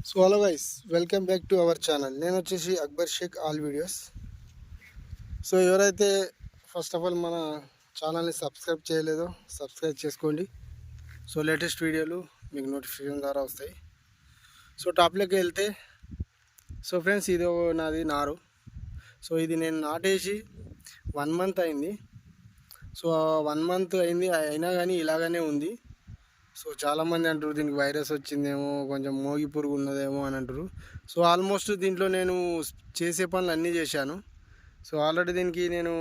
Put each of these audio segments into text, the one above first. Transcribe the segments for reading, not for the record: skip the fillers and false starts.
So hello guys, welcome back to our channel. నేను వచ్చేసి Akbar Shaik all videos. So ఎవరైతే first of all మన ఛానల్ని సబ్స్క్రైబ్ చేయలేదో సబ్స్క్రైబ్ చేసుకోండి. సో లేటెస్ట్ వీడియోలు మీకు నోటిఫికేషన్ ద్వారా వస్తాయి. సో టాప్లోకి వెళ్తే, సో ఫ్రెండ్స్, ఇది నాది నారు. సో ఇది నేను నాటేసి 1 మంత్ అయింది. సో 1 మంత్ అయింది, అయినా కానీ ఇలాగనే ఉంది. సో చాలామంది అంటారు దీనికి వైరస్ వచ్చిందేమో, కొంచెం మోగి పురుగు ఉన్నదేమో అని అంటారు. సో ఆల్మోస్ట్ దీంట్లో నేను చేసే పనులు అన్నీ చేశాను. సో ఆల్రెడీ దీనికి నేను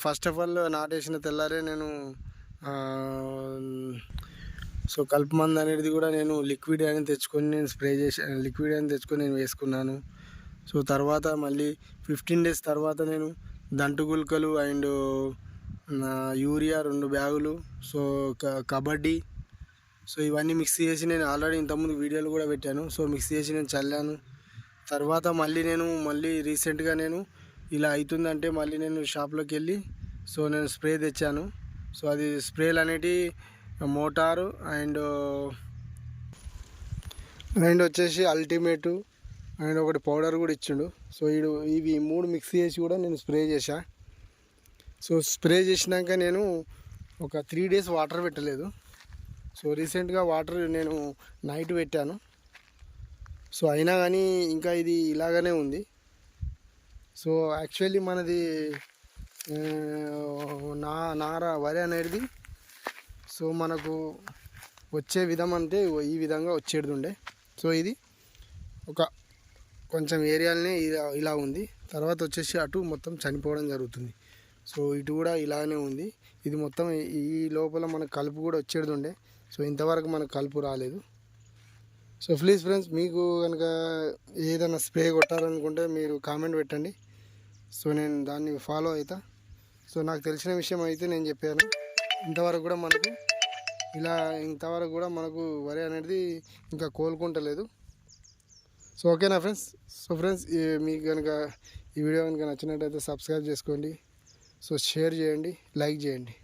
ఫస్ట్ ఆఫ్ ఆల్ నాటేసిన తెల్లారే నేను సో కలుపు మందు అనేది కూడా నేను లిక్విడ్ అని తెచ్చుకొని నేను స్ప్రే చేశాను. లిక్విడ్ అని తెచ్చుకొని నేను వేసుకున్నాను. సో తర్వాత మళ్ళీ 15 డేస్ తర్వాత నేను దంటు గుల్కలు అండ్ యూరియా 2 బ్యాగులు, సో కబడ్డీ, సో ఇవన్నీ మిక్స్ చేసి నేను ఆల్రెడీ ఇంతకుముందు వీడియోలు కూడా పెట్టాను. సో మిక్స్ చేసి నేను చల్లాను. తర్వాత మళ్ళీ రీసెంట్గా నేను ఇలా అవుతుందంటే మళ్ళీ నేను షాప్లోకి వెళ్ళి సో నేను స్ప్రే తెచ్చాను. సో అది స్ప్రేలు అనేటి మోటారు అండ్ వచ్చేసి అల్టిమేటు అండ్ ఒకటి పౌడర్ కూడా ఇచ్చిండు. సో ఇవి 3 మిక్స్ చేసి కూడా నేను స్ప్రే చేశా. సో స్ప్రే చేసినాక నేను ఒక 3 డేస్ వాటర్ పెట్టలేదు. సో రీసెంట్గా వాటర్ నేను నైట్ పెట్టాను. సో అయినా కానీ ఇంకా ఇది ఇలాగనే ఉంది. సో యాక్చువల్లీ మనది వరి అనేది సో మనకు వచ్చే విధం అంటే ఈ విధంగా వచ్చేది ఉండే. సో ఇది ఒక కొంచెం ఏరియాలనే ఇలా ఉంది. తర్వాత వచ్చేసి అటు మొత్తం చనిపోవడం జరుగుతుంది. సో ఇటు కూడా ఇలానే ఉంది. ఇది మొత్తం ఈ లోపల మనకు కలుపు కూడా వచ్చేది ఉండే. సో ఇంతవరకు మనకు కలుపు రాలేదు. సో ప్లీజ్ ఫ్రెండ్స్, మీకు కనుక ఏదైనా స్ప్రే కొట్టాలనుకుంటే మీరు కామెంట్ పెట్టండి. సో నేను దాన్ని ఫాలో అవుతా. సో నాకు తెలిసిన విషయం అయితే నేను చెప్పాను. ఇంతవరకు కూడా మనకు వరి అనేది ఇంకా కోలుకుంటలేదు. సో ఓకేనా ఫ్రెండ్స్? సో ఫ్రెండ్స్, మీకు కనుక ఈ వీడియో కనుక నచ్చినట్టయితే సబ్స్క్రైబ్ చేసుకోండి. సో షేర్ చేయండి, లైక్ చేయండి.